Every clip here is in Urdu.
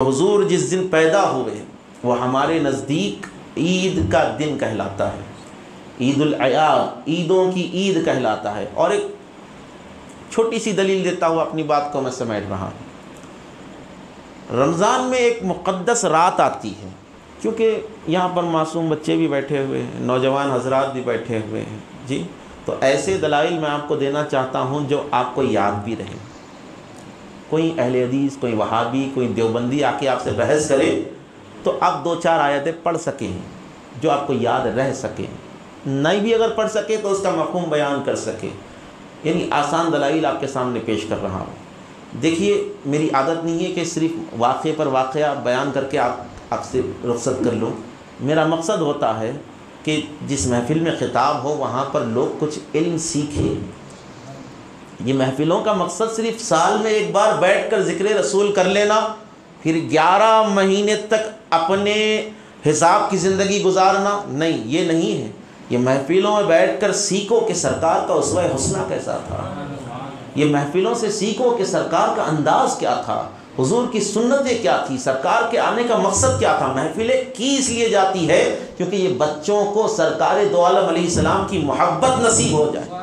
حضور جس دن پیدا ہوئے وہ ہمارے نزدیک عید کا دن کہلاتا ہے، عید الاعیاد، عیدوں کی عید کہلاتا ہے۔ اور ایک چھوٹی سی دلیل دیتا ہوا اپنی بات کو میں سمیٹ رہا ہوں۔ رمضان میں ایک مقدس رات آتی ہے، کیونکہ یہاں پر معصوم بچے بھی بیٹھے ہوئے ہیں، نوجوان حضرات بھی بیٹھے ہوئے ہیں جی، تو ایسے دلائل میں آپ کو دینا چاہتا ہوں جو آپ کو یاد بھی رہے۔ کوئی اہل حدیث، کوئی وہابی، کوئی دیوبندی آ کے آپ سے بحث کرے تو آپ دو چار آیتیں پڑھ سکیں جو آپ کو یاد رہ سکیں، نہیں بھی اگر پڑھ سکے تو اس کا مفہوم بیان کر سکے، یعنی آسان دلائل آپ کے سامنے پیش کر رہا ہوں۔ دیکھیے، میری عادت نہیں ہے کہ صرف واقعے پر واقعہ بیان کر کے آپ سے رخصت کر لوں۔ میرا مقصد ہوتا ہے کہ جس محفل میں خطاب ہو وہاں پر لوگ کچھ علم سیکھیں۔ یہ محفلوں کا مقصد صرف سال میں ایک بار بیٹھ کر ذکر رسول کر لینا، پھر 11 مہینے تک اپنے حساب کی زندگی گزارنا نہیں، یہ نہیں ہے۔ یہ محفلوں میں بیٹھ کر سیکھو کہ سرکار کا اسوہ حسنہ کیسا تھا، یہ محفلوں سے سیکھو کہ سرکار کا انداز کیا تھا، حضور کی سنتیں کیا تھی، سرکار کے آنے کا مقصد کیا تھا۔ محفلیں کی اس لیے جاتی ہے کیونکہ یہ بچوں کو سرکار دو عالم علیہ السلام کی محبت نصیب ہو جائے۔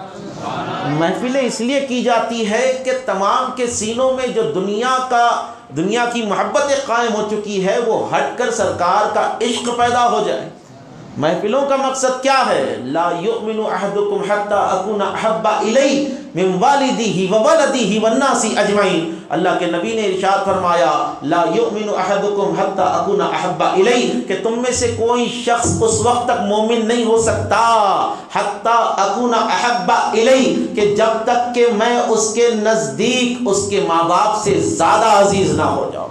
محفلیں اس لیے کی جاتی ہے کہ تمام کے سینوں میں جو دنیا کی محبت قائم ہو چکی ہے وہ ہٹ کر سرکار کا عشق پیدا ہو جائے۔ محفلوں کا مقصد کیا ہے؟ لا یؤمن احدکم حتی اکون احب الیہ من والدہ وولدہ والناس اجمعین۔ اللہ کے نبی نے ارشاد فرمایا، لا یؤمن احدکم حتی اکون احب الیہ، کہ تم میں سے کوئی شخص اس وقت تک مومن نہیں ہو سکتا حتی اکون احب الیہ، کہ جب تک کہ میں اس کے نزدیک اس کے ماں باپ سے زیادہ عزیز نہ ہو جاؤں،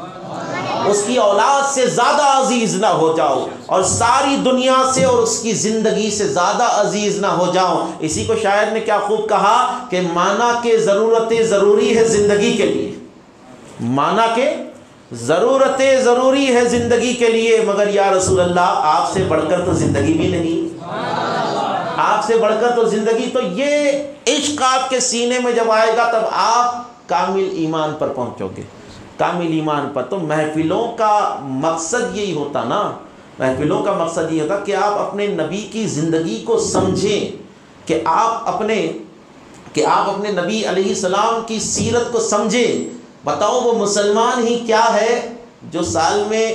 اس کی اولاد سے زیادہ عزیز نہ ہو جاؤ، اور ساری دنیا سے اور اس کی زندگی سے زیادہ عزیز نہ ہو جاؤ۔ اسی کو شاعر نے کیا خوب کہا کہ مانا کہ ضرورتیں ضروری ہے زندگی کے لیے، مانا کہ ضرورتیں ضروری ہے زندگی کے لیے، مگر یا رسول اللہ آپ سے بڑھ کر تو زندگی بھی نہیں، آپ سے بڑھ کر تو زندگی۔ تو یہ عشق آپ کے سینے میں جب آئے گا تب آپ کامل ایمان پر پہنچو گے، کامل ایمان پر۔ تو محفلوں کا مقصد یہی ہوتا نا، محفلوں کا مقصد یہ ہوتا کہ آپ اپنے نبی کی زندگی کو سمجھیں، کہ آپ اپنے نبی علیہ السلام کی سیرت کو سمجھیں۔ بتاؤ وہ مسلمان ہی کیا ہے جو سال میں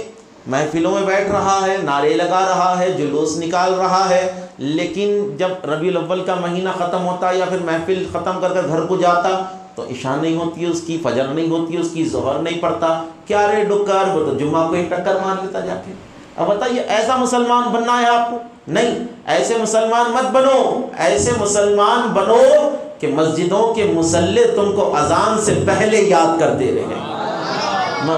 محفلوں میں بیٹھ رہا ہے، نعرے لگا رہا ہے، جلوس نکال رہا ہے، لیکن جب ربیع الاول کا مہینہ ختم ہوتا یا پھر محفل ختم کر گھر کو جاتا تو عشاء نہیں ہوتی ہے اس کی، فجر نہیں ہوتی ہے اس کی، ظہر نہیں پڑتا، کیا رے ڈکر، وہ تو جمعہ کو ایک ٹکر مار لیتا جا کے۔ اب بتائیے ایسا مسلمان بننا ہے آپ کو؟ نہیں، ایسے مسلمان مت بنو، ایسے مسلمان بنو کہ مسجدوں کے مصلی تم کو اذان سے پہلے یاد کرتے رہے،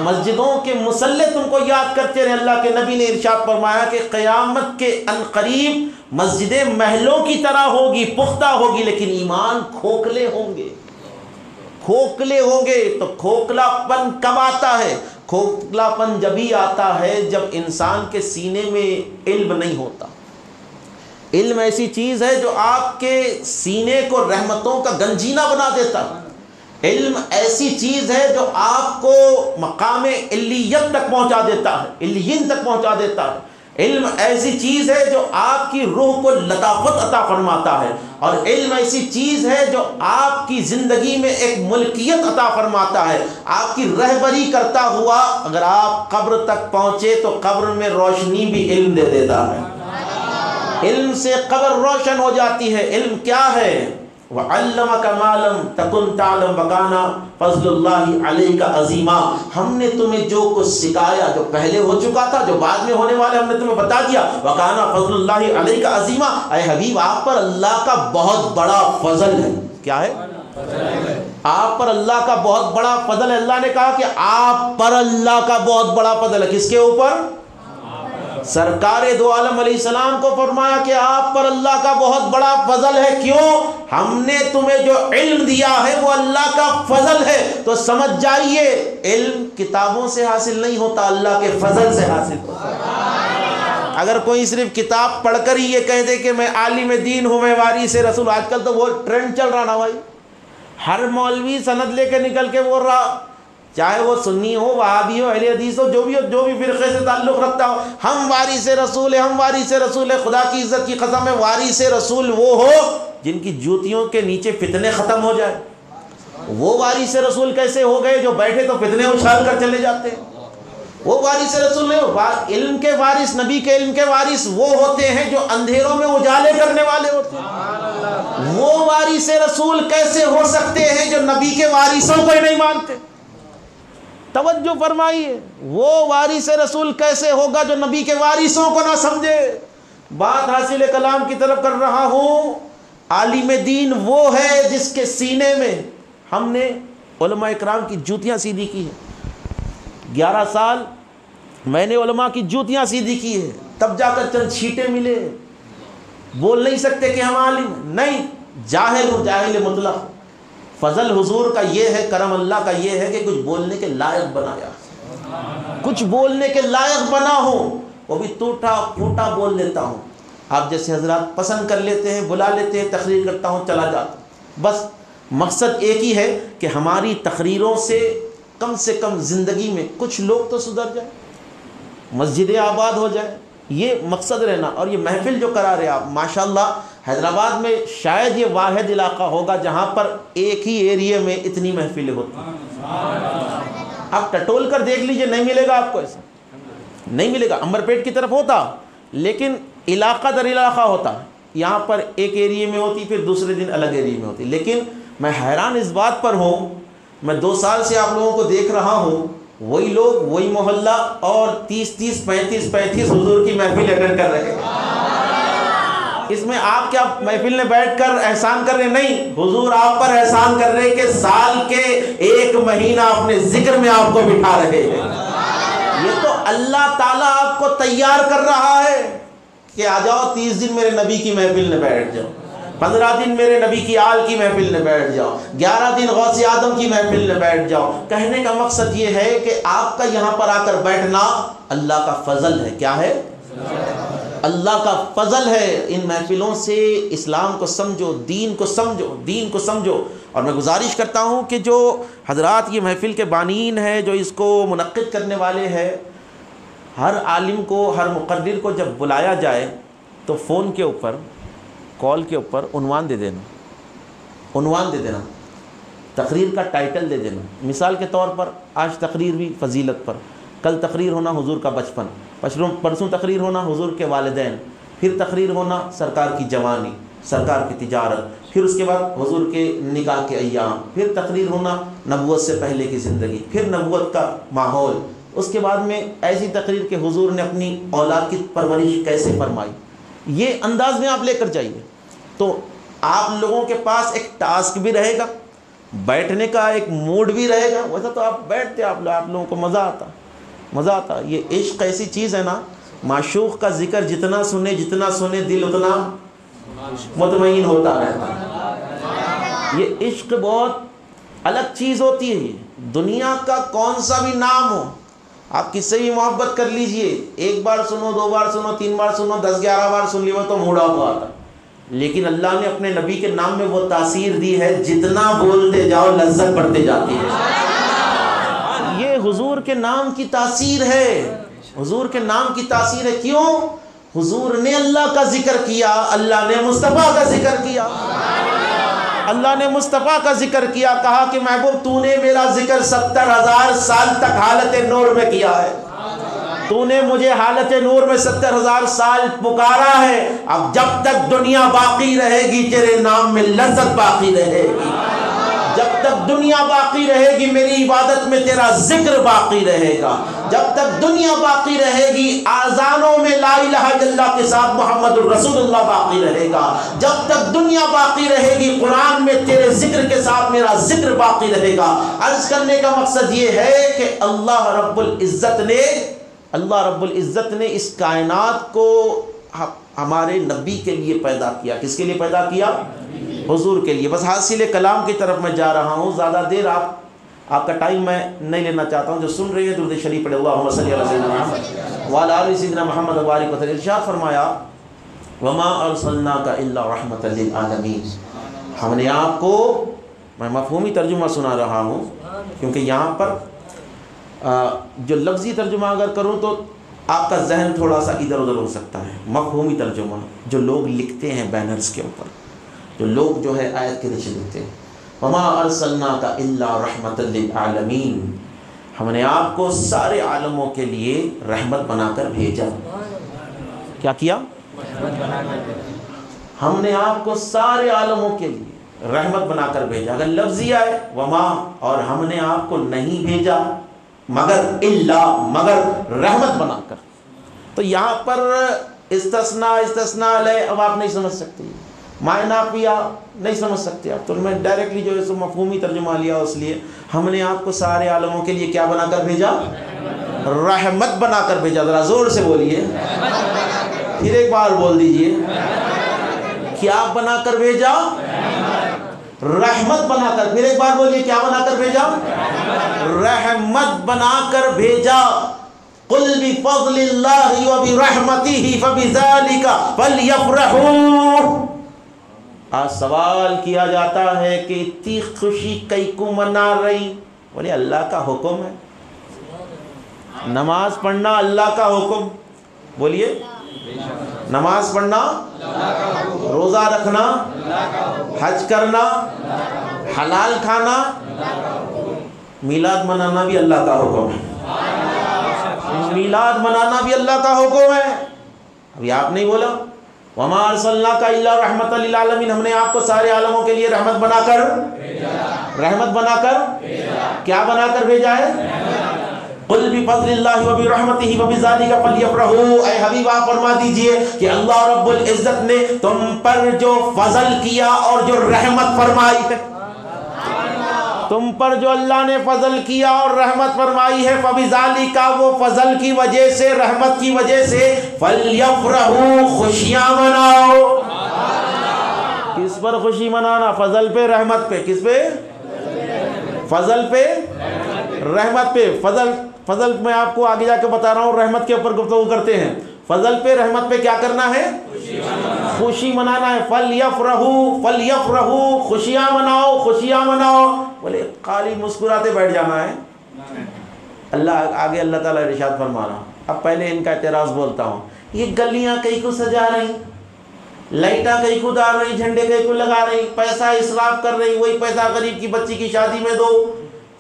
مسجدوں کے مصلی تم کو یاد کرتے رہے۔ اللہ کے نبی نے ارشاد فرمایا کہ قیامت کے عنقریب مسجدیں محلوں کی طرح ہوگی، پختہ ہوگی، لیکن ایمان کھوکھلے ہوں گے، کھوکھلے ہوں گے۔ تو کھوکھلا پن کب آتا ہے؟ کھوکھلا پن جبھی آتا ہے جب انسان کے سینے میں علم نہیں ہوتا۔ علم ایسی چیز ہے جو آپ کے سینے کو رحمتوں کا گنجینہ بنا دیتا ہے، علم ایسی چیز ہے جو آپ کو مقام علیت تک پہنچا دیتا ہے، علیین تک پہنچا دیتا ہے۔ علم ایسی چیز ہے جو آپ کی روح کو لطافت عطا فرماتا ہے، اور علم ایسی چیز ہے جو آپ کی زندگی میں ایک ملکیت عطا فرماتا ہے، آپ کی رہبری کرتا ہوا اگر آپ قبر تک پہنچے تو قبر میں روشنی بھی علم دے دیتا ہے، علم سے قبر روشن ہو جاتی ہے۔ علم کیا ہے؟ وَعَلَّمَكَ مَا لَمْ تَكُنْ تَعْلَمْ وَكَانَ فَضْلُ اللَّهِ عَلَيْكَ عَظِيمًا۔ ہم نے تمہیں جو کچھ سکھایا جو پہلے ہو چکا تھا، جو بعد میں ہونے والے، ہم نے تمہیں بتا دیا۔ وَكَانَ فَضْلُ اللَّهِ عَلَيْكَ عَظِيمًا، اے حبیب آپ پر اللہ کا بہت بڑا فضل ہے۔ کیا ہے؟ آپ پر اللہ کا بہت بڑا فضل ہے۔ اللہ نے کہا کہ آپ پر اللہ کا بہت بڑا فضل ہے، کس کے اوپر؟ سرکار دو عالم علیہ السلام کو فرمایا کہ آپ پر اللہ کا بہت بڑا فضل ہے۔ کیوں؟ ہم نے تمہیں جو علم دیا ہے وہ اللہ کا فضل ہے۔ تو سمجھ جائیے، علم کتابوں سے حاصل نہیں ہوتا، اللہ کے فضل سے حاصل ہوتا ہے۔ اگر کوئی صرف کتاب پڑھ کر ہی یہ کہہ دے کہ میں عالم دین ہوں، میں وارث رسول، آج کل تو وہ ٹرینڈ چل رہا نا بھائی، ہر مولوی سند لے کے نکل کے بول رہا چاہے وہ سنی ہو، وہابی ہو، اہل حدیث ہو، جو بھی فرقے سے تعلق رکھتا ہو، ہم وارث رسول ہیں، ہم وارث رسول ہیں۔ خدا کی عزت کی قسم ہے، وارث رسول وہ ہو جن کی جوتیوں کے نیچے فتنے ختم ہو جائے۔ وہ وارث رسول کیسے ہو گئے جو بیٹھے تو فتنے اچھال کر چلے جاتے ہیں؟ وہ وارث رسول نہیں۔ علم کے وارث، نبی کے علم کے وارث وہ ہوتے ہیں جو اندھیروں میں اجالے کرنے والے ہوتے ہیں۔ وہ وارث رسول کیسے ہو سکتے ہیں جو نبی کے وارثوں کو ہی نہیں مانتے؟ توجہ فرمائیے، وہ وارث رسول کیسے ہوگا جو نبی کے وارثوں کو نہ سمجھے؟ بات حاصل کلام کی طرف کر رہا ہوں۔ عالم دین وہ ہے جس کے سینے میں ہم نے علماء اکرام کی جوتیاں سیدھی کی ہیں۔ 11 سال میں نے علماء کی جوتیاں سیدھی کی ہے، تب جا کر چند چھیٹے ملے۔ بول نہیں سکتے کہ ہم عالم نہیں، جاہل مطلق۔ فضل حضور کا یہ ہے، کرم اللہ کا یہ ہے کہ کچھ بولنے کے لائق بنایا، کچھ بولنے کے لائق بنا ہوں، وہ بھی ٹوٹا پھوٹا بول لیتا ہوں۔ آپ جیسے حضرات پسند کر لیتے ہیں، بلا لیتے ہیں، تقریر کرتا ہوں، چلا جاتا ہوں۔ بس مقصد ایک ہی ہے کہ ہماری تقریروں سے کم زندگی میں کچھ لوگ تو سدھر جائیں، مسجدیں آباد ہو جائیں، یہ مقصد رہنا۔ اور یہ محفل جو کرا رہے آپ ماشاءاللہ، حیدرآباد میں شاید یہ واحد علاقہ ہوگا جہاں پر ایک ہی ایریے میں اتنی محفلیں ہوتی ہیں۔ آپ ٹٹول کر دیکھ لیجئے، نہیں ملے گا آپ کو، ایسا نہیں ملے گا۔ امبرپیٹ کی طرف ہوتا لیکن علاقہ در علاقہ ہوتا، یہاں پر ایک ایریے میں ہوتی، پھر دوسرے دن الگ ایریے میں ہوتی۔ لیکن میں حیران اس بات پر ہوں، میں 2 سال سے آپ لوگوں کو دیکھ رہا ہوں، وہی لوگ وہی محلہ اور 30 35 حضور کی محفل اٹینڈ کر رہے ہیں۔ اس میں آپ کیا محفل میں بیٹھ کر احسان کر رہے؟ نہیں، حضور آپ پر احسان کر رہے کہ سال کے 1 مہینہ اپنے ذکر میں آپ کو بٹھا رہے ہیں۔ یہ تو اللہ تعالیٰ آپ کو تیار کر رہا ہے کہ آ جاؤ 30 دن میرے نبی کی محفل میں بیٹھ جاؤ، 15 دن میرے نبی کی آل کی محفل میں بیٹھ جاؤ، 11 دن غوث اعظم کی محفل میں بیٹھ جاؤ۔ کہنے کا مقصد یہ ہے کہ آپ کا یہاں پر آ کر بیٹھنا اللہ کا فضل ہے۔ کیا ہے؟ اللہ کا فضل ہے۔ ان محفلوں سے اسلام کو سمجھو، دین کو سمجھو، دین کو سمجھو۔ اور میں گزارش کرتا ہوں کہ جو حضرات یہ محفل کے بانئین ہیں، جو اس کو منعقد کرنے والے ہیں، ہر عالم کو، ہر مقرر کو جب بلایا جائے تو فون کے اوپر، کال کے اوپر عنوان دے دینا، تقریر کا ٹائٹل دے دینا۔ مثال کے طور پر آج تقریر بھی فضیلت پر، کل تقریر ہونا حضور کا بچپن، پرسوں تقریر ہونا حضور کے والدین، پھر تقریر ہونا سرکار کی جوانی، سرکار کی تجارت، پھر اس کے بعد حضور کے نکاح کے ایام، پھر تقریر ہونا نبوت سے پہلے کی زندگی، پھر نبوت کا ماحول، اس کے بعد میں ایسی تقریر کہ حضور نے اپنی اولاد کی پرورش کیسے فرمائی۔ یہ انداز میں آپ لے کر جائیے تو آپ لوگوں کے پاس ایک ٹاسک بھی رہے گا، بیٹھنے کا ایک موڈ بھی رہے گا۔ ویسا تو آپ بیٹھتے، آپ لوگوں کو مزہ آتا۔ یہ عشق ایسی چیز ہے نا، معشوق کا ذکر جتنا سنے دل اتنا مطمئن ہوتا رہتا۔ یہ عشق بہت الگ چیز ہوتی ہے۔ یہ دنیا کا کون سا بھی نام ہو، آپ کس سے بھی محبت کر لیجئے، 1 بار سنو، 2 بار سنو، 3 بار سنو، 10 11 بار سن لیے تو موڈ آف آتا۔ لیکن اللہ نے اپنے نبی کے نام میں وہ تاثیر دی ہے، جتنا بولتے جاؤ لذت بڑھتے جاتی ہے۔ یہ حضور کے نام کی تاثیر ہے، حضور کے نام کی تاثیر ہے۔ کیوں؟ حضور نے اللہ کا ذکر کیا، اللہ نے مصطفیٰ کا ذکر کیا، اللہ نے مصطفیٰ کا ذکر کیا، کہا کہ محبوب تو نے میرا ذکر 70,000 سال تک حالت نور میں کیا ہے، تو نے مجھے حالت نور میں 70,000 سال پکارا ہے، اب جب تک دنیا باقی رہے گی تیرے نام میں لذت باقی رہے گی، جب تک دنیا باقی رہے گی میری عبادت میں تیرا ذکر باقی رہے گا، جب تک دنیا باقی رہے گی آذانوں میں لا الہ الا اللہ کے ساتھ محمد الرسول اللہ باقی رہے گا، جب تک دنیا باقی رہے گی قرآن میں تیرے ذکر کے ساتھ میرا ذکر باقی رہے گا۔ عرض کرنے کا مقصد یہ ہے کہ اللہ رب العزت نے اس کائنات کو ہمارے نبی کے لیے پیدا کیا۔ کس کے لیے پیدا کیا؟ حضور کے لیے۔ بس حاصل کلام کی طرف میں جا رہا ہوں، زیادہ دیر آپ کا ٹائم میں نہیں لینا چاہتا ہوں۔ جو سن رہے ہیں درود شریف پڑھے، اللہم صلی علی سیدنا محمد وعلی آل سیدنا محمد وبارک وسلم۔ ارشاد فرمایا وما ارسلناک الا رحمۃ للعالمین۔ ہم نے آپ کو، میں مفہومی ترجمہ سنا رہا ہوں کیونکہ یہاں پر جو لفظی ترجمہ اگر کروں تو آپ کا ذہن تھوڑا سا ادھر ادھر ہو سکتا ہے. مفہومی ترجمہ جو لوگ لکھتے ہیں بینرز کے اوپر، جو لوگ جو ہے آیت کے نیچے لکھتے ہیں، وما ارسلناک الا رحمۃ للعالمین، ہم نے آپ کو سارے عالموں کے لیے رحمت بنا کر بھیجا. کیا کیا؟ ہم نے آپ کو سارے عالموں کے لیے رحمت بنا کر بھیجا. اگر لفظی آئے وما، اور ہم نے آپ کو نہیں بھیجا مگر الا، مگر رحمت بنا کر، تو یہاں پر استثناء لے اب آپ نہیں سمجھ سکتے، معنافیہ نہیں سمجھ سکتے آپ، تو میں ڈائریکٹلی جو ہے سو مفہومی ترجمہ لیا. اس لیے ہم نے آپ کو سارے عالموں کے لیے کیا بنا کر بھیجا؟ رحمت بنا کر بھیجا. ذرا زور سے بولیے، پھر ایک بار بول دیجئے، کیا بنا کر بھیجا؟ رحمت بنا کر. پھر ایک بار بولیے، کیا بنا کر بھیجا؟ رحمت بنا کر بھیجا. قل بفضل اللہ وبرحمتہ فبذلک فلیفرحوا. آج سوال کیا جاتا ہے کہ اتنی خوشی کئی کو منا رہی؟ بولے اللہ کا حکم ہے. نماز پڑھنا اللہ کا حکم. بولیے، نماز پڑھنا، روزہ رکھنا، حج کرنا، حلال کھانا، میلاد منانا بھی اللہ کا حکم ہے. میلاد منانا بھی اللہ کا حکم ہے. ابھی آپ نہیں بولا وما ارسلناک الا رحمۃ للعالمین، ہم نے آپ کو سارے عالموں کے لیے رحمت بنا کر کیا بنا کر بھیجا ہے؟ قل بفضل اللہ وبرحمتہ فبذلک فلیفرحوا. اے حبیب آپ فرما دیجئے کہ اللہ رب العزت نے تم پر جو فضل کیا اور جو رحمت فرمائی ہے، تم پر جو اللہ نے فضل کیا اور رحمت فرمائی ہے، فبذلک، وہ فضل کی وجہ سے، رحمت کی وجہ سے، فلیفرحوا، خوشیاں مناؤ. کس پر خوشی منانا؟ فضل پہ، رحمت پہ. کس پہ؟ فضل پہ، رحمت پہ. فضل میں آپ کو آگے جا کے بتا رہا ہوں، رحمت کے اوپر گفتگو کرتے ہیں. فضل پہ، رحمت پہ کیا کرنا ہے؟ خوشی منانا ہے. فلیفرحوا، خوشیاں مناؤ. بولے خالی مسکراتے بیٹھ جانا ہے؟ اللہ تعالیٰ ارشاد فرما رہا. اب پہلے ان کا اعتراض بولتا ہوں. یہ گلیاں کئی کو سجا رہی، لائٹاں کئی کو ڈال رہی، جھنڈے کئی کو لگا رہی، پیسہ اسراف کر رہی، وہی پیسہ غریب کی بچی کی شادی میں دو.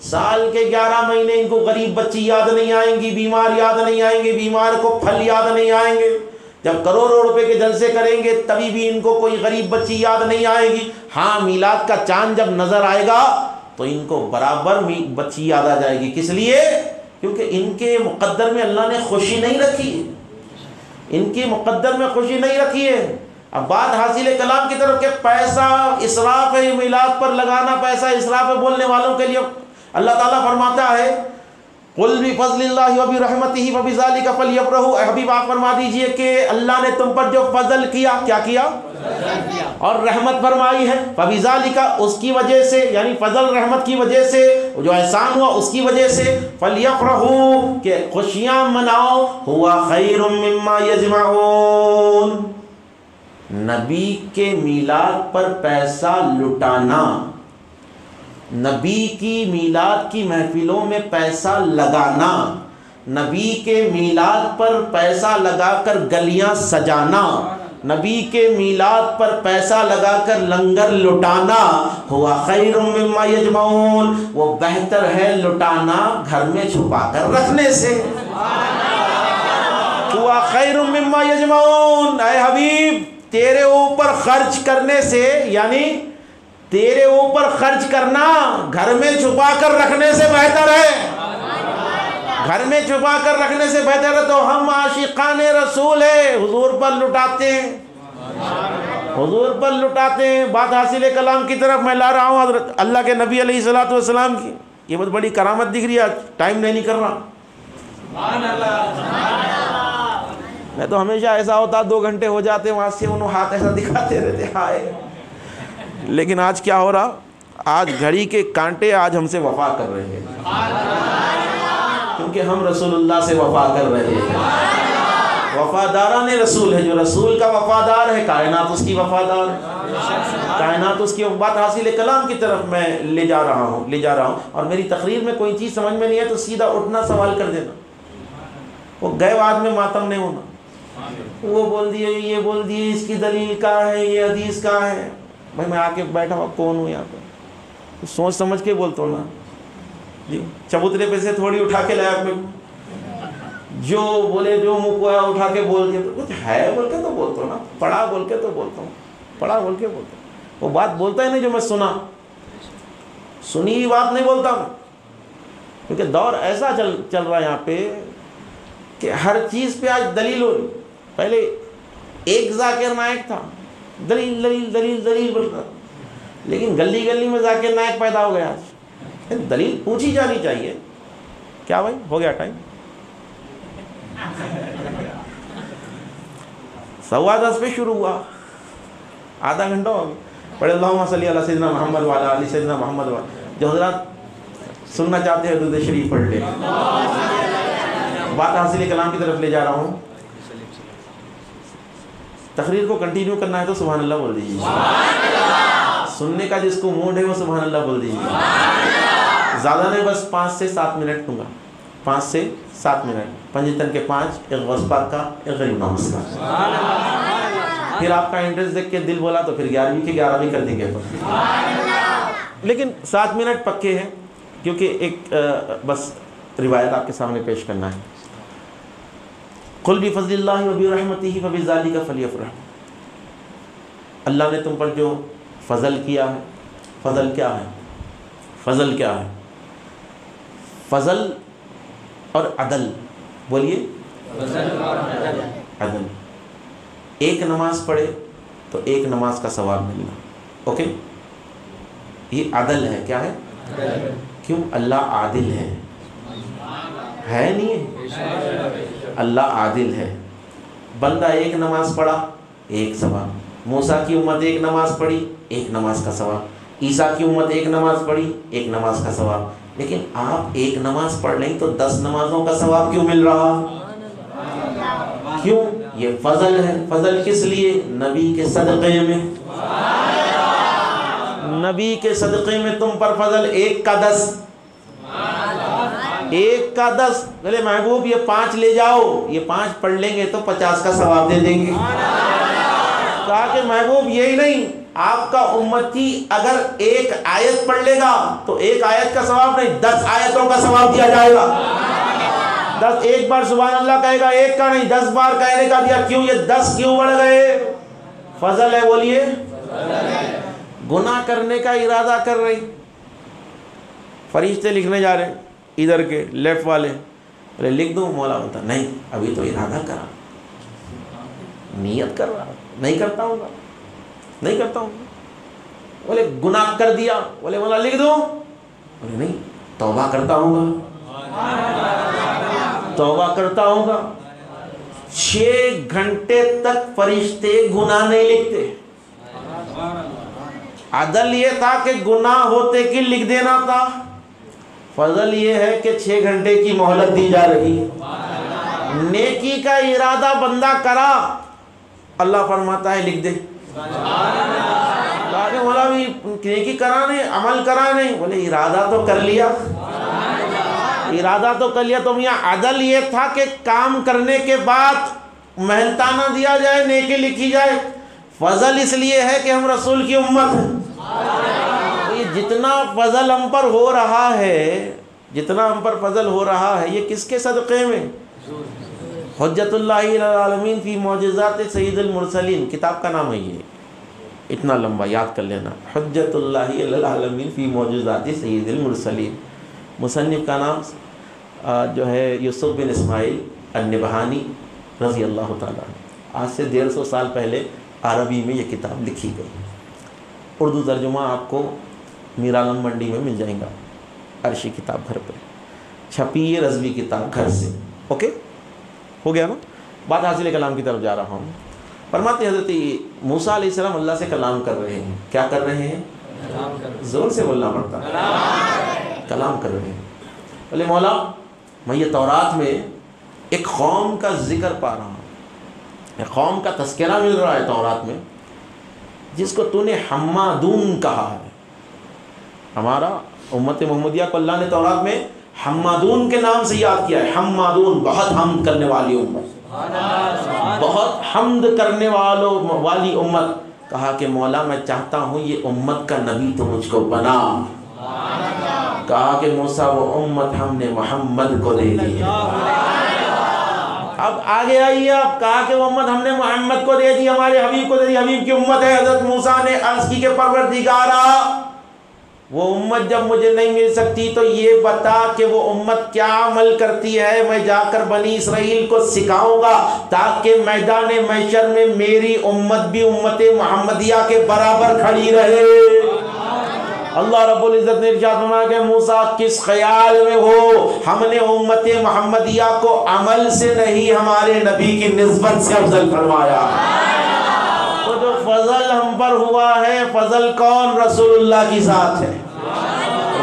سال کے 11 مہینے ان کو غریب بچی یاد نہیں آئیں گی، بیمار یاد نہیں آئیں گے، بیمار کو پھل یاد نہیں آئیں گے. جب کروڑوں روپے کے جلسے کریں گے تبھی بھی ان کو کوئی غریب بچی یاد نہیں آئے گی. ہاں، میلاد کا چاند جب نظر آئے گا تو ان کو برابر بچی یاد آ جائے گی. کس لیے؟ کیونکہ ان کے مقدر میں اللہ نے خوشی نہیں رکھی ہے. ان کے مقدر میں خوشی نہیں رکھی ہے. اب بات حاصل کلام کی طرف کہ پیسہ اسراف ہے، میلاد پر لگانا پیسہ اسراف ہے بولنے والوں کے لیے اللہ تعالیٰ فرماتا ہے قل بفضل اللہ وبرحمتہ فبذلک فلیفرحوا. اے حبیب آپ فرما دیجئے کہ اللہ نے تم پر جو فضل کیا، کیا کیا؟ اور رحمت فرمائی ہے، فبذلک، اس کی وجہ سے، یعنی فضل رحمت کی وجہ سے، جو احسان ہوا اس کی وجہ سے، فلیفرحوا، کہ خوشیاں مناؤ، ہوا خیر مما یجمعون. نبی کے میلاد پر پیسہ لٹانا، نبی کی میلاد کی محفلوں میں پیسہ لگانا، نبی کے میلاد پر پیسہ لگا کر گلیاں سجانا، نبی کے میلاد پر پیسہ لگا کر لنگر لٹانا، ہوا خیر مما یجمعون، وہ بہتر ہے لٹانا گھر میں چھپا کر رکھنے سے. ہوا خیر مما یجمعون. اے حبیب تیرے اوپر خرچ کرنے سے، یعنی تیرے اوپر خرچ کرنا گھر میں چھپا کر رکھنے سے بہتر ہے. گھر میں چھپا کر رکھنے سے بہتر ہے. تو ہم عاشقان رسول ہیں، حضور پر لٹاتے ہیں، حضور پر لٹاتے ہیں. بات حاصل کلام کی طرف میں لا رہا ہوں حضرت اللہ کے نبی علیہ الصلوۃ والسلام کی. یہ بہت بڑی کرامت دکھ رہی ہے، ٹائم نہیں کر رہا. میں تو ہمیشہ ایسا ہوتا 2 گھنٹے ہو جاتے وہاں سے انہوں ہاتھ ایسا دکھاتے رہتے ہائے. لیکن آج کیا ہو رہا؟ آج گھڑی کے کانٹے آج ہم سے وفا کر رہے ہیں، کیونکہ ہم رسول اللہ سے وفا کر رہے ہیں. وفاداران رسول ہے، جو رسول کا وفادار ہے کائنات اس کی وفادار ہے، کائنات اس کی بات حاصل کلام کی طرف میں لے جا رہا ہوں اور میری تقریر میں کوئی چیز سمجھ میں نہیں ہے تو سیدھا اٹھنا سوال کر دینا، وہ گئے بعد میں ماتم نہیں ہونا، وہ بول دیے یہ بول دیے اس کی دلیل کہاں ہے، یہ حدیث کہاں ہے۔ بھائی میں آ کے بیٹھا ہوا کون ہوں یہاں پہ، سوچ سمجھ کے بولتا ہوں نا جی، چبوترے پہ سے تھوڑی اٹھا کے لایا اپنے جو بولے جو منہ کو اٹھا کے بول دیا، کچھ ہے بول کے تو بولتا ہوں نا، پڑھا بول کے تو بولتا ہوں، پڑھا بول کے بولتا ہوں، وہ بات بولتا ہے نہیں جو میں سنی بات نہیں بولتا ہوں، کیونکہ دور ایسا چل رہا ہے یہاں پہ کہ ہر چیز پہ آج دلیل ہو رہی۔ پہلے ایک ذاکر نائک تھا، دلیل دلیل دلیل دلیل بولتا، لیکن گلی گلی میں ذاکر نائک پیدا ہو گیا آج، دلیل پوچھی جانی چاہیے۔ کیا بھائی ہو گیا ٹائم؟ 10:15 پہ شروع ہوا، آدھا گھنٹہ ہو گیا۔ پڑھے اللہم صلی علی سیدنا محمد وعلی آل سیدنا محمد جو حضرات سننا چاہتے ہیں درود شریف پڑھ لیں۔ بات حاصل کلام کی طرف لے جا رہا ہوں، تقریر کو کنٹینیو کرنا ہے تو سبحان اللہ بول دیجیے، سننے کا جس کو موڈ ہے وہ سبحان اللہ بول دیجیے۔ زیادہ نہیں، بس 5 سے 7 منٹ دوں گا، 5 سے 7 منٹ، پنجتن کے 5، ایک غوث پاک کا، ایک غریب نواز کا۔ پھر آپ کا انٹرسٹ دیکھ کے دل بولا تو پھر 11ویں کے 11 بھی کر دیں گے، لیکن 7 منٹ پکے ہیں کیونکہ ایک بس روایت آپ کے سامنے پیش کرنا ہے۔ قل بفضل اللہ وبرحمتہ فبذلک فلیفرحوا، اللہ نے تم پر جو فضل کیا ہے، فضل کیا ہے؟ فضل کیا ہے؟ فضل اور عدل، بولیے عدل۔ ایک نماز پڑھے تو ایک نماز کا ثواب ملنا، اوکے، یہ عدل ہے۔ کیا ہے؟ کیوں؟ اللہ عادل ہے نہیں ہے؟ اللہ عادل ہے۔ بندہ ایک نماز پڑھا ایک ثواب، موسیٰ کی امت ایک نماز پڑھی ایک نماز کا ثواب، عیسیٰ کی امت ایک نماز پڑھی ایک نماز کا ثواب، لیکن آپ ایک نماز پڑھ لیں تو 10 نمازوں کا ثواب کیوں مل رہا؟ کیوں؟ یہ فضل ہے۔ فضل کس لیے؟ نبی کے صدقے میں، نبی کے صدقے میں تم پر فضل، 1 کا 10، 1 کا 10۔ بولے محبوب یہ 5 لے جاؤ، یہ 5 پڑھ لیں گے تو 50 کا ثواب دے دیں گے۔ کہا کہ محبوب یہی نہیں، آپ کا امتی اگر 1 آیت پڑھ لے گا تو 1 آیت کا ثواب نہیں، 10 آیتوں کا ثواب دیا جائے گا۔ 10 ایک بار سبحان اللہ کہے گا، 1 کا نہیں 10 بار کہنے کا دیا۔ کیوں؟ یہ 10 کیوں بڑھ گئے؟ فضل ہے، بولیے۔ گناہ کرنے کا ارادہ کر رہی، فرشتے لکھنے جا رہے ادھر کے لیفٹ والے، بولے لکھ دوں؟ مولا ہوتا نہیں، ابھی تو ارادہ کرا، نیت کر رہا، نہیں کرتا ہوں گا، نہیں کرتا ہوں گا۔ بولے گناہ کر دیا، بولے مولا لکھ دوں؟ بولے نہیں، توبہ کرتا ہوں گا، توبہ کرتا ہوں گا۔ 6 گھنٹے تک فرشتے گناہ نہیں لکھتے۔ عدل یہ تھا کہ گناہ ہوتے کہ لکھ دینا تھا، فضل یہ ہے کہ 6 گھنٹے کی مہلت دی جا رہی ہے۔ نیکی کا ارادہ بندہ کرا، اللہ فرماتا ہے لکھ دے۔ کہا کہ مولا بھی نیکی کرا نہیں، عمل کرا نہیں، بولے ارادہ تو کر لیا، ارادہ تو کر لیا۔ تو میاں عدل یہ تھا کہ کام کرنے کے بعد محنتانہ دیا جائے، نیکی لکھی جائے۔ فضل اس لیے ہے کہ ہم رسول کی امت ہیں۔ یہ جتنا فضل ہم پر ہو رہا ہے، جتنا ہم پر فضل ہو رہا ہے، یہ کس کے صدقے میں؟ حجت اللہ العالمین فی معجزات سید المرسلین، کتاب کا نام ہے یہ، اتنا لمبا یاد کر لینا، حجت اللہ العالمین فی معجزات سید المرسلین۔ مصنف کا نام جو ہے یوسف بن اسماعیل النبہانی رضی اللہ تعالیٰ عنہ۔ آج سے 150 سال پہلے عربی میں یہ کتاب لکھی گئی، اردو ترجمہ آپ کو میرالم منڈی میں مل جائیں گا، عرشی کتاب گھر پہ چھپی ہے، رضوی کتاب گھر سے، اوکے ہو گیا نا۔ بات حاصل کلام کی طرف جا رہا ہوں۔ فرماتے حضرت موسیٰ علیہ السلام اللہ سے کلام کر رہے ہیں۔ کیا کر رہے ہیں؟ زور سے بولنا پڑتا، کلام کر رہے ہیں۔ بولے مولا میں یہ تورات میں ایک قوم کا ذکر پا رہا ہوں، قوم کا تذکرہ مل رہا ہے تورات میں جس کو تو نے حمادون کہا ہے. ہمارا امت محمدیہ کو اللہ نے تورات میں حمادون کے نام سے یاد کیا ہے. حمادون بہت حمد کرنے والی امت، بہت حمد کرنے والی امت. کہا کہ مولا میں چاہتا ہوں یہ امت کا نبی تو مجھ کو بنا. کہا کہ موسیٰ وہ امت ہم نے محمد کو دے دی. اب آگے آئیے، اب کہا کہ وہ امت ہم نے محمد کو دے دی، ہمارے حبیب کو دے دی. حبیب کی امت ہے. حضرت موسیٰ نے عرض کی کہ پروردگارا وہ امت جب مجھے نہیں مل سکتی تو یہ بتا کہ وہ امت کیا عمل کرتی ہے، میں جا کر بنی اسرائیل کو سکھاؤں گا تاکہ میدان محشر میں میری امت بھی امت محمدیہ کے برابر کھڑی رہے. اللہ رب العزت نے ارشاد فرمایا کہ موسیٰ کس خیال میں ہو، ہم نے امت محمدیہ کو عمل سے نہیں ہمارے نبی کی نسبت سے افضل فرمایا. تو جو فضل ہم پر ہوا ہے، فضل کون؟ رسول اللہ کی ذات ہے.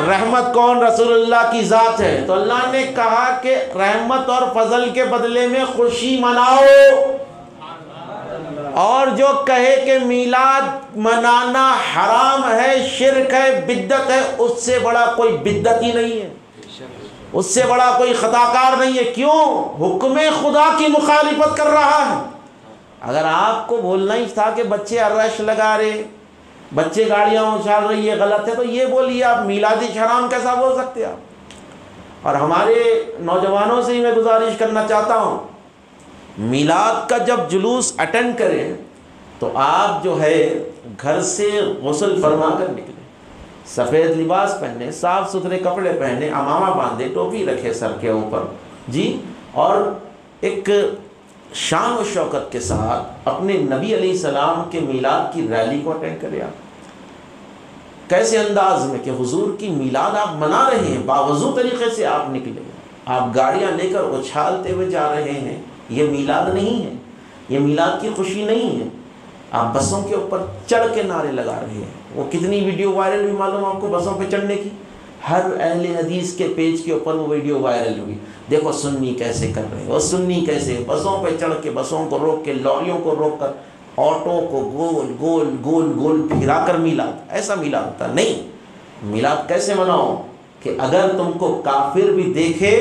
رحمت کون؟ رسول اللہ کی ذات ہے. تو اللہ نے کہا کہ رحمت اور فضل کے بدلے میں خوشی مناؤ. اور جو کہے کہ میلاد منانا حرام ہے، شرک ہے، بدعت ہے، اس سے بڑا کوئی بدعت ہی نہیں ہے، اس سے بڑا کوئی خطا کار نہیں ہے. کیوں؟ حکم خدا کی مخالفت کر رہا ہے. اگر آپ کو بولنا ہی تھا کہ بچے رش لگا رہے، بچے گاڑیاں اچھال رہی ہے، غلط ہے، تو یہ بولیے. آپ میلادی حرام کیسا بول سکتے آپ؟ اور ہمارے نوجوانوں سے ہی میں گزارش کرنا چاہتا ہوں، میلاد کا جب جلوس اٹینڈ کریں تو آپ جو ہے گھر سے غسل فرما کر نکلیں، سفید لباس پہنے، صاف ستھرے کپڑے پہنے، عمامہ باندھے، ٹوپی رکھے سر کے اوپر جی، اور ایک شان و شوکت کے ساتھ اپنے نبی علیہ السلام کے میلاد کی ریلی کو اٹینڈ کریں. آپ کیسے انداز میں کہ حضور کی میلاد آپ منا رہے ہیں، باوضو طریقے سے آپ نکلے، آپ گاڑیاں لے کر اچھالتے ہوئے جا رہے ہیں. یہ میلاد نہیں ہے، یہ میلاد کی خوشی نہیں ہے. آپ بسوں کے اوپر چڑھ کے نعرے لگا رہے ہیں. وہ کتنی ویڈیو وائرل ہوئی معلوم آپ کو بسوں پہ چڑھنے کی؟ ہر اہل حدیث کے پیج کے اوپر وہ ویڈیو وائرل ہوئی. دیکھو سنی کیسے کر رہے ہیں، وہ سنی کیسے بسوں پہ چڑھ کے، بسوں کو روک کے، لوریوں کو روک کر، آٹو کو گول گول گول گول پھرا کر میلاد. ایسا میلاد ہوتا نہیں. میلاد کیسے مناؤ کہ اگر تم کو کافر بھی دیکھے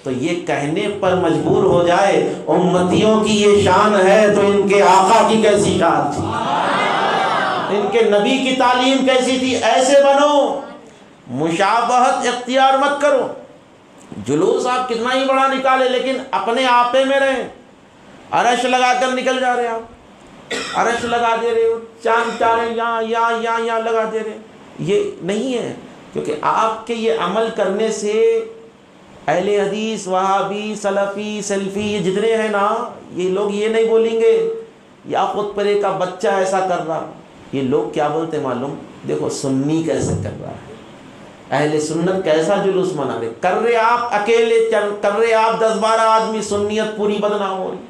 تو یہ کہنے پر مجبور ہو جائے امتیوں کی یہ شان ہے تو ان کے آقا کی کیسی شان تھی، ان کے نبی کی تعلیم کیسی تھی. ایسے بنو، مشابہت اختیار مت کرو. جلوس آپ کتنا ہی بڑا نکالے لیکن اپنے آپے میں رہیں. عرش لگا کر نکل جا رہے آپ، عرش لگا دے رہے ہو، چاند تارے یہاں لگا دے رہے. یہ نہیں ہے، کیونکہ آپ کے یہ عمل کرنے سے اہل حدیث، وہابی، سلفی، سلفی، یہ جتنے ہیں نا، یہ لوگ یہ نہیں بولیں گے یا خود پرے کا بچہ ایسا کر رہا. یہ لوگ کیا بولتے معلوم؟ دیکھو سنی کیسے کر رہا ہے، اہل سنت کیسا جلوس منا رہے. کر رہے آپ اکیلے، کر رہے آپ 10-12 آدمی، سنیت پوری بدنام ہو رہی.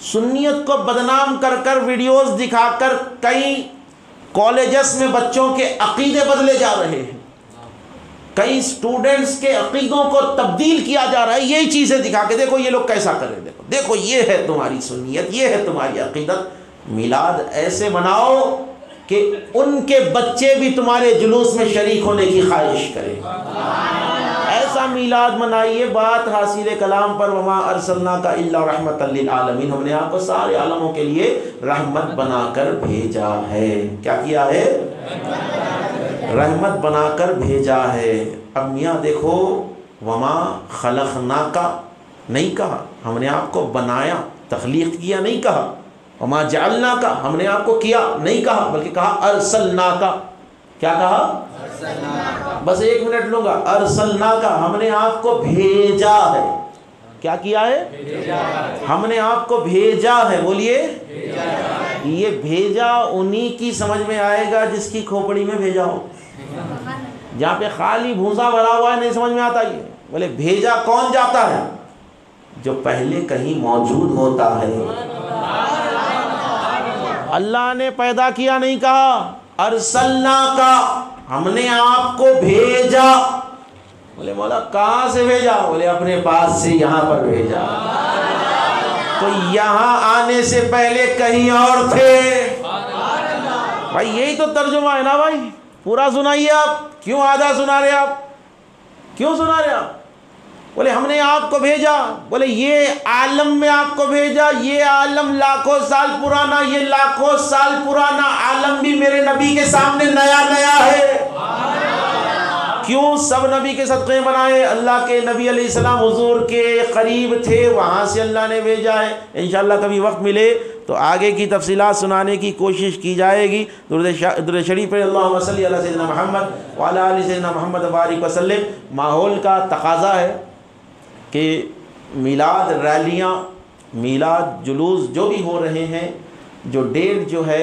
سنیت کو بدنام کر کر ویڈیوز دکھا کر کئی کالجز میں بچوں کے عقیدے بدلے جا رہے ہیں، کئی سٹوڈنٹس کے عقیدوں کو تبدیل کیا جا رہا ہے. یہی چیزیں دکھا کے دیکھو یہ لوگ کیسا کر رہے ہیں، دیکھو یہ ہے تمہاری سنیت، یہ ہے تمہاری عقیدت. میلاد ایسے مناؤ کہ ان کے بچے بھی تمہارے جلوس میں شریک ہونے کی خواہش کریں. ایسا میلاد منائیے. بات حاصل کلام پر، وما ارسلناک الا رحمۃ للعالمین، ہم نے آپ کو سارے عالموں کے لیے رحمت بنا کر بھیجا ہے. کیا کیا ہے؟ رحمت بنا کر بھیجا ہے. اب میاں دیکھو، وما خلقناک نہیں کہا، ہم نے آپ کو بنایا، تخلیق کیا نہیں کہا. وما جعلناک، ہم نے آپ کو کیا نہیں کہا، بلکہ کہا ارسلناک. کیا کہا؟ بس 1 منٹ لوں گا. ارسلناک، ہم نے آپ کو بھیجا ہے. کیا کیا ہے؟ ہم نے آپ کو بھیجا ہے. بولیے. یہ بھیجا انہی کی سمجھ میں آئے گا جس کی کھوپڑی میں بھیجا ہو. جہاں پہ خالی بھوسا بھرا ہوا ہے نہیں سمجھ میں آتا. یہ بولے بھیجا کون جاتا ہے؟ جو پہلے کہیں موجود ہوتا ہے. اللہ نے پیدا کیا نہیں کہا. ارسلنا کا، ہم نے آپ کو بھیجا. بولے مولا کہاں سے بھیجا؟ بولے اپنے پاس سے یہاں پر بھیجا. تو یہاں آنے سے پہلے کہیں اور تھے۔ بھائی یہی تو ترجمہ ہے نا بھائی، پورا سنائیے آپ، کیوں آدھا سنا رہے آپ، کیوں سنا رہے آپ؟ بولے ہم نے آپ کو بھیجا، بولے یہ عالم میں آپ کو بھیجا، یہ عالم لاکھوں سال پرانا، یہ لاکھوں سال پرانا عالم بھی میرے نبی کے سامنے نیا نیا ہے۔ کیوں؟ سب نبی کے صدقے بنائے، اللہ کے نبی علیہ السلام حضور کے قریب تھے، وہاں سے اللہ نے بھیجا ہے۔ انشاءاللہ کبھی وقت ملے تو آگے کی تفصیلات سنانے کی کوشش کی جائے گی۔ درود شریف پہ اللہم صلی علی سیدنا محمد وعلی آل سیدنا محمد وبارک وسلم۔ ماحول کا تقاضا ہے کہ میلاد ریلیاں، میلاد جلوس جو بھی ہو رہے ہیں، جو ڈیٹ جو ہے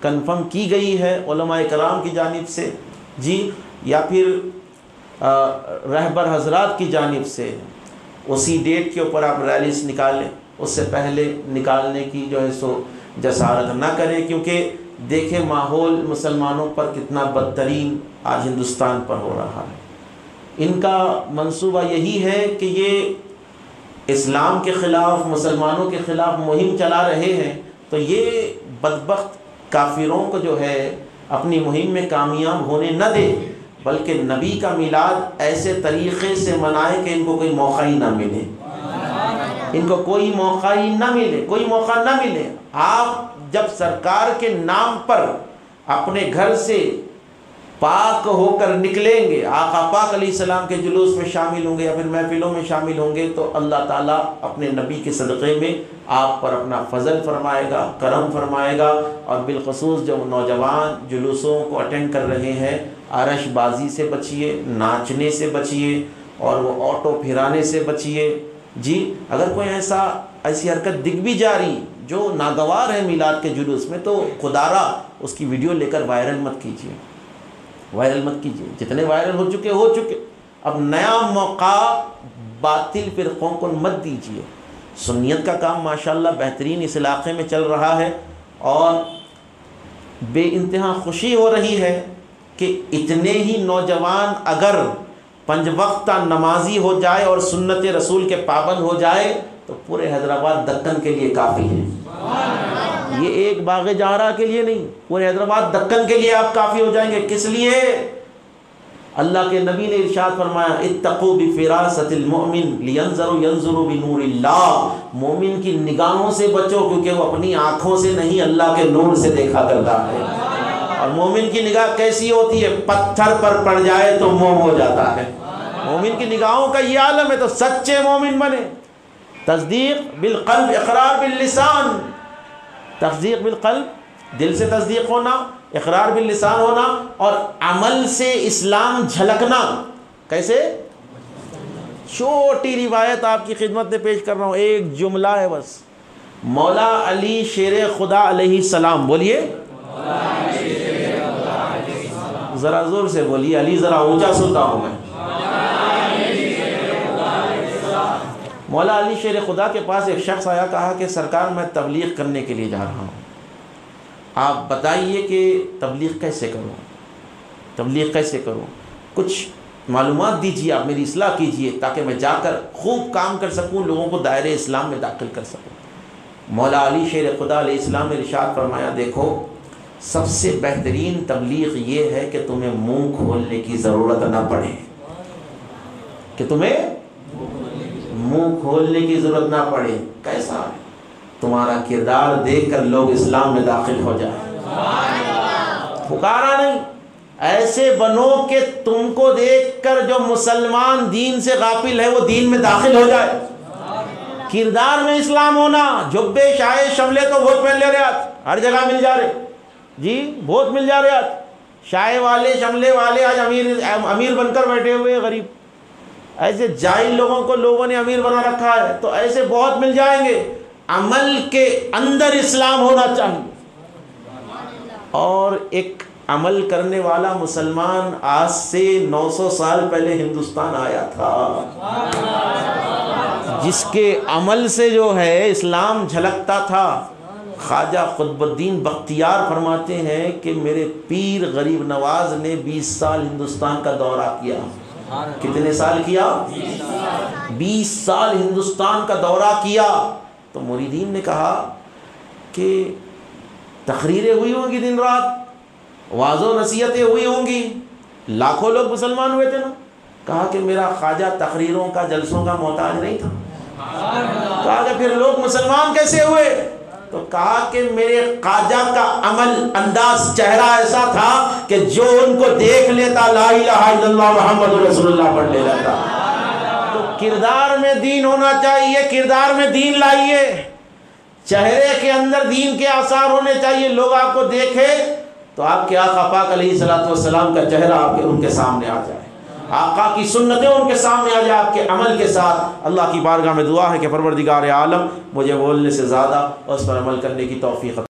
کنفرم کی گئی ہے علماء کرام کی جانب سے جی، یا پھر رہبر حضرات کی جانب سے، اسی ڈیٹ کے اوپر آپ ریلیز نکالیں، اس سے پہلے نکالنے کی جو ہے سو جسارت نہ کریں، کیونکہ دیکھیں ماحول مسلمانوں پر کتنا بدترین آج ہندوستان پر ہو رہا ہے۔ ان کا منصوبہ یہی ہے کہ یہ اسلام کے خلاف، مسلمانوں کے خلاف مہم چلا رہے ہیں، تو یہ بدبخت کافروں کو جو ہے اپنی مہم میں کامیاب ہونے نہ دے، بلکہ نبی کا میلاد ایسے طریقے سے منائے کہ ان کو کوئی موقع ہی نہ ملے، ان کو کوئی موقع ہی نہ ملے، کوئی موقع نہ ملے۔ آپ جب سرکار کے نام پر اپنے گھر سے پاک ہو کر نکلیں گے، آقا پاک علیہ السلام کے جلوس میں شامل ہوں گے یا پھر محفلوں میں شامل ہوں گے، تو اللہ تعالیٰ اپنے نبی کے صدقے میں آپ پر اپنا فضل فرمائے گا، کرم فرمائے گا۔ اور بالخصوص جو نوجوان جلوسوں کو اٹینڈ کر رہے ہیں، عرش بازی سے بچیے، ناچنے سے بچیے، اور وہ آٹو پھرانے سے بچیے جی۔ اگر کوئی ایسی حرکت دکھ بھی جاری جو ناگوار ہے میلاد کے جلوس میں، تو خدا را اس کی ویڈیو لے کر وائرل مت کیجیے، وائرل مت کیجیے، جتنے وائرل ہو چکے۔ اب نیا موقع باطل فرقوں کو مت دیجیے۔ سنیت کا کام ماشاءاللہ بہترین اس علاقے میں چل رہا ہے، اور بے انتہا خوشی ہو رہی ہے کہ اتنے ہی نوجوان اگر 5 وقتہ نمازی ہو جائے اور سنت رسول کے پابند ہو جائے تو پورے حیدرآباد دکن کے لیے کافی ہے۔ یہ ایک باغ جہرہ کے لیے نہیں، پورے حیدرآباد دکن کے لیے آپ کافی ہو جائیں گے۔ کس لیے؟ اللہ کے نبی نے ارشاد فرمایا اتقوا بفراست المؤمن لینظروا بنور اللہ، مومن کی نگاہوں سے بچو، کیونکہ وہ اپنی آنکھوں سے نہیں اللہ کے نور سے دیکھا کرتا ہے۔ اور مومن کی نگاہ کیسی ہوتی ہے؟ پتھر پر پڑ جائے تو موم ہو جاتا ہے۔ مومن کی نگاہوں کا یہ عالم ہے، تو سچے مومن بنے۔ تصدیق بالقلب، اقرار باللسان۔ تصدیق بالقلب، دل سے تصدیق ہونا، اقرار باللسان ہونا، اور عمل سے اسلام جھلکنا۔ کیسے؟ چھوٹی روایت آپ کی خدمت میں پیش کر رہا ہوں، ایک جملہ ہے بس۔ مولا علی شیر خدا علیہ السلام، بولیے ذرا زور سے بولیے، علی ذرا اونچا سنتا ہوں میں۔ مولا علی شیر خدا کے پاس ایک شخص آیا، کہا کہ سرکار میں تبلیغ کرنے کے لیے جا رہا ہوں، آپ بتائیے کہ تبلیغ کیسے کروں، تبلیغ کیسے کروں، کچھ معلومات دیجیے، آپ میری اصلاح کیجیے تاکہ میں جا کر خوب کام کر سکوں، لوگوں کو دائرے اسلام میں داخل کر سکوں۔ مولا علی شیر خدا علیہ السلام نے ارشاد فرمایا، دیکھو سب سے بہترین تبلیغ یہ ہے کہ تمہیں منہ کھولنے کی ضرورت نہ پڑے، کہ تمہیں منہ کھولنے کی ضرورت نہ پڑے۔ کیسا؟ تمہارا کردار دیکھ کر لوگ اسلام میں داخل ہو جائیں، پکارا نہیں، ایسے بنو کہ تم کو دیکھ کر جو مسلمان دین سے غافل ہے وہ دین میں داخل ہو جائے۔ کردار میں اسلام ہونا، جبے شاہے شملے تو بہت پہن لے رہے آج، ہر جگہ مل جا رہے جی، بہت مل جا رہے آج، شاہے والے شملے والے آج امیر بن کر بیٹھے ہوئے غریب، ایسے جاہل لوگوں کو لوگوں نے امیر بنا رکھا ہے، تو ایسے بہت مل جائیں گے۔ عمل کے اندر اسلام ہونا چاہیے، اور ایک عمل کرنے والا مسلمان آج سے 900 سال پہلے ہندوستان آیا تھا، جس کے عمل سے جو ہے اسلام جھلکتا تھا۔ خواجہ قطب الدین بختیار فرماتے ہیں کہ میرے پیر غریب نواز نے 20 سال ہندوستان کا دورہ کیا۔ کتنے سال کیا؟ 20 سال ہندوستان کا دورہ کیا، تو مریدین نے کہا کہ تقریریں ہوئی ہوں گی دن رات، واعظ و نصیحتیں ہوئی ہوں گی، لاکھوں لوگ مسلمان ہوئے تھے نا؟ کہا کہ میرا خواجہ تقریروں کا جلسوں کا محتاج نہیں تھا۔ کہا کہ پھر لوگ مسلمان کیسے ہوئے؟ تو کہا کہ میرے خواجہ کا عمل انداز چہرہ ایسا تھا کہ جو ان کو دیکھ لیتا لا الہ الا اللہ محمد رسول اللہ پڑھ لے لیتا۔ تو کردار میں دین ہونا چاہیے، کردار میں دین لائیے، چہرے کے اندر دین کے آثار ہونے چاہیے، لوگ آپ کو دیکھے تو آپ کے آقا پاک علیہ الصلوۃ والسلام کا چہرہ آپ کے ان کے سامنے آ جائے، آقا کی سنتیں ان کے سامنے آ جائے آپ کے عمل کے ساتھ۔ اللہ کی بارگاہ میں دعا ہے کہ پروردگار عالم مجھے بولنے سے زیادہ اس پر عمل کرنے کی توفیق